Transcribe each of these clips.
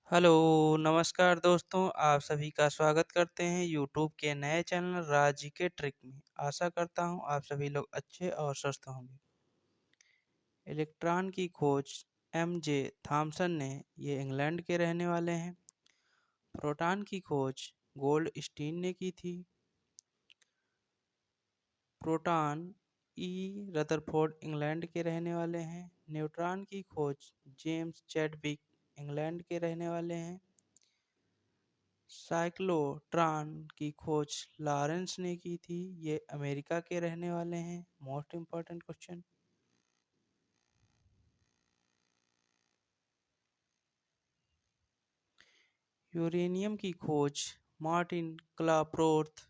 Hello, नमस्कार दोस्तों। आप सभी का स्वागत करते हैं यूट्यूब के नए चैनल राज के ट्रिक में। आशा करता हूं आप सभी लोग अच्छे और स्वस्थ होंगे। इलेक्ट्रॉन की खोज एम.जे. थॉमसन ने, ये इंग्लैंड के रहने वाले हैं। प्रोटॉन की खोज गोल्डस्टीन ने की थी। प्रोटॉन रदरफोर्ड इंग्लैंड के रहने वाले हैं। न्यूट्रॉन की खोज जेम्स चैडविक इंग्लैंड के रहने वाले हैं। साइक्लोट्रॉन की खोज लॉरेंस ने की थी। ये अमेरिका के रहने वाले हैं। Most important question. यूरेनियम की खोज मार्टिन क्लाप्रोथ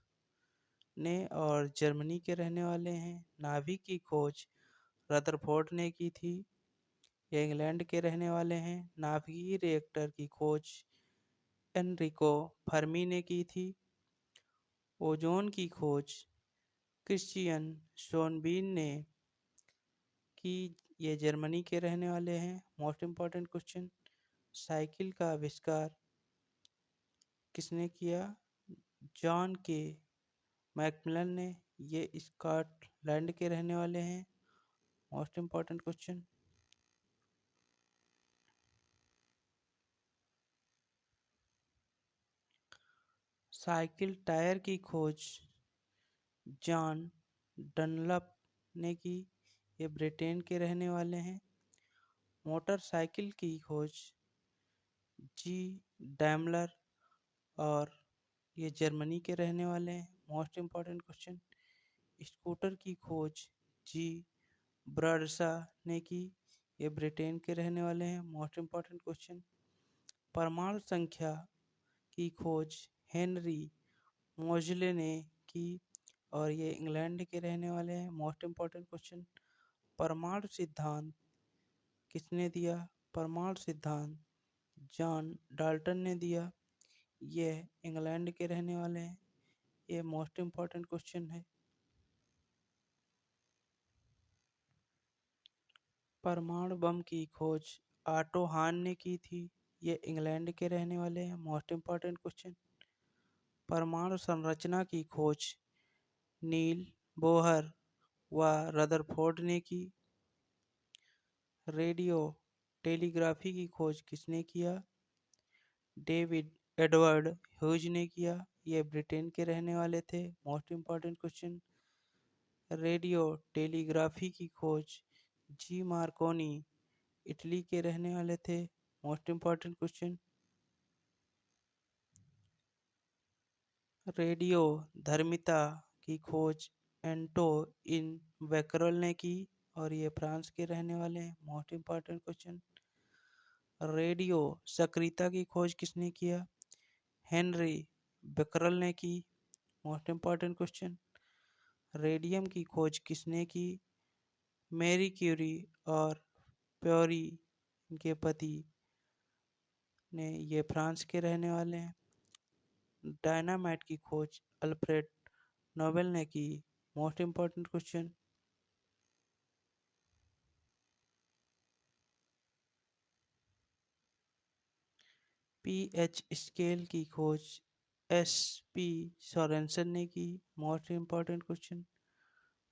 ने और जर्मनी के रहने वाले हैं। नाभिक की खोज रदरफोर्ड ने की थी। ये इंग्लैंड के रहने वाले हैं। नाभिकीय रिएक्टर की खोज एनरिको फर्मी ने की थी। ओजोन की खोज क्रिश्चियन सोनबीन ने कि ये जर्मनी के रहने वाले हैं। Most important question. साइकिल का आविष्कार किसने किया? जॉन के मैकमिलन ने। ये स्कॉटलैंड के रहने वाले हैं। Most important question. Cycle tyre की खोज जॉन डनलप ने की। ये ब्रिटेन के रहने वाले हैं। मोटरसाइकिल की खोज जी डैमलर और ये जर्मनी के रहने वाले हैं। Most important question. स्कूटर की खोज जी ब्राडशा ने की। ये ब्रिटेन के रहने वाले हैं। Most important question. परमाणु संख्या की खोज हेनरी मोजले ने की और ये इंग्लैंड के रहने वाले हैं। Most important question. परमाणु सिद्धांत किसने दिया? परमाणु सिद्धांत जॉन डाल्टन ने दिया। ये इंग्लैंड के रहने वाले हैं। ये मोस्ट इम्पोर्टेंट क्वेश्चन है। परमाणु बम की खोज ऑटो हान ने की थी। ये इंग्लैंड के रहने वाले हैं। Most important question. परमाणु संरचना की खोज नील बोहर व रदरफोर्ड ने की। रेडियो टेलीग्राफी की खोज किसने किया? डेविड एडवर्ड ह्यूज ने किया। ये ब्रिटेन के रहने वाले थे। Most important question. Radio telegraphy की खोज जी मार्कोनी इटली के रहने वाले थे। Most important question. रेडियो धर्मिता की खोज एंटो इन बैकरल ने की और ये फ्रांस के रहने वाले हैं। Most important question. रेडियो सक्रियता की खोज किसने किया? हेनरी बैकरल ने की। Most important question. रेडियम की खोज किसने की? मैरी क्यूरी और प्योरी इनके पति ने। ये फ्रांस के रहने वाले हैं। डायनामाइट की खोज अल्फ्रेड नोबेल ने की। Most important question. PH scale की खोज एस पी सोरेनसन ने की। Most important question.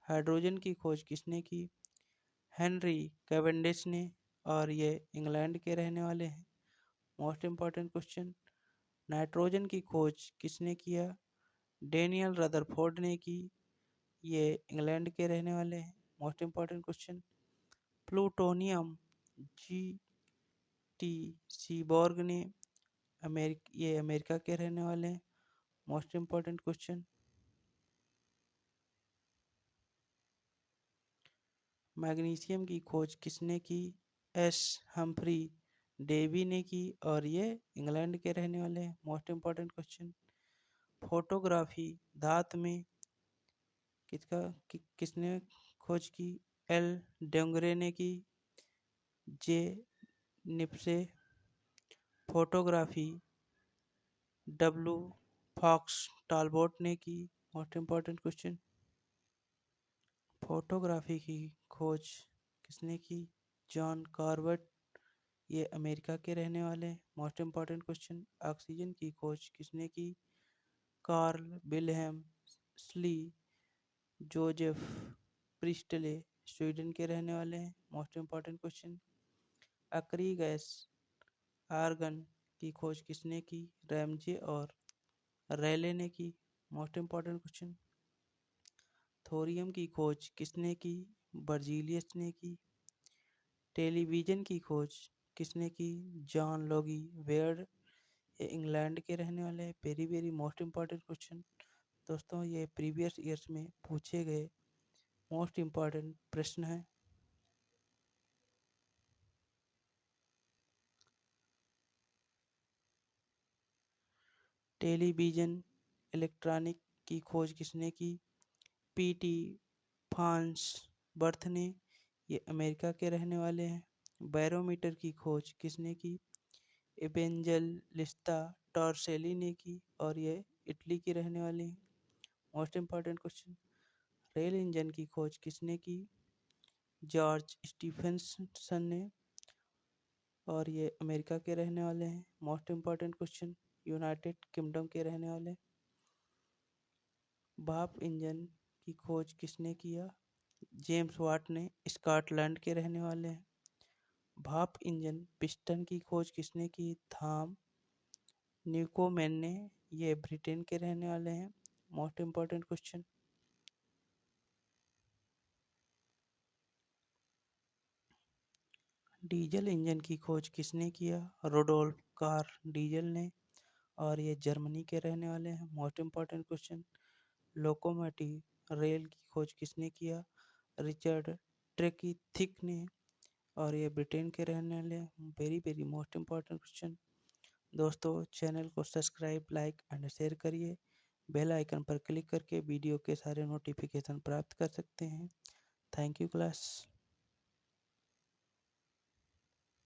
हाइड्रोजन की खोज किसने की? हेनरी कैवेंडिश ने और ये इंग्लैंड के रहने वाले हैं। Most important question. नाइट्रोजन की खोज किसने किया? डेनियल रदरफोर्ड ने की। ये इंग्लैंड के रहने वाले हैं। Most important question. Plutonium G T Seaborg ने। ये अमेरिका के रहने वाले हैं। Most important question. मैग्नीशियम की खोज किसने की? एस हम्फ्री डेवी ने की और ये इंग्लैंड के रहने वाले हैं। Most important question. फोटोग्राफी धातु में किसने खोज की? एल डेंगरे ने की। जे निप्से। फोटोग्राफी डब्लू फॉक्स टालबोट ने की। Most important question. फोटोग्राफी की खोज किसने की? John Corbett. ये अमेरिका के रहने वाले हैं। मोस्ट इम्पॉर्टेंट क्वेश्चन, ऑक्सीजन की खोज किसने की? Carl Wilhelm Scheele Joseph Priestley Sweden के रहने वाले हैं। मोस्ट इम्पॉर्टेंट क्वेश्चन, अक्री गैस आर्गन की खोज किसने की? रैमजे और रैले ने की। मोस्ट इम्पॉर्टेंट क्वेश्चन, थोरियम की खोज किसने की? बर्जीलियस ने की। टेलीविज़न की खोज किसने की? John Logie where. ये इंग्लैंड के रहने वाले हैं। Very very most important question दोस्तों, ये प्रीवियस ईयर्स में पूछे गए मोस्ट इम्पॉर्टेंट प्रश्न हैं। टेलीविज़न इलेक्ट्रॉनिक की खोज किसने की? पीटी फांस बर्थ ने। ये अमेरिका के रहने वाले हैं। बैरोमीटर की खोज किसने की? इवेंजलिस्ता टॉर्सेली ने की और ये इटली की रहने वाली हैं। Most important question, rail engine की खोज किसने की? जॉर्ज स्टीफेंसन ने और ये अमेरिका के रहने वाले हैं। Most important question, United kingdom के रहने वाले। भाप इंजन की खोज किसने किया? जेम्स वाट ने, स्कॉटलैंड के रहने वाले हैं। भाप इंजन पिस्टन की खोज किसने की? थॉम न्यूकोमेन ने। ये ब्रिटेन के रहने वाले हैं। Most important question, diesel engine की खोज किसने किया? रोडोल्फ कार डीजल ने और ये जर्मनी के रहने वाले हैं। Most important question, locomotive rail की खोज किसने किया? रिचर्ड ट्रेकिथिक ने और ये ब्रिटेन के रहने वाले हैं। Very very most important question दोस्तों, चैनल को सब्सक्राइब लाइक एंड शेयर करिए। बेल आइकन पर क्लिक करके वीडियो के सारे नोटिफिकेशन प्राप्त कर सकते हैं। Thank you class.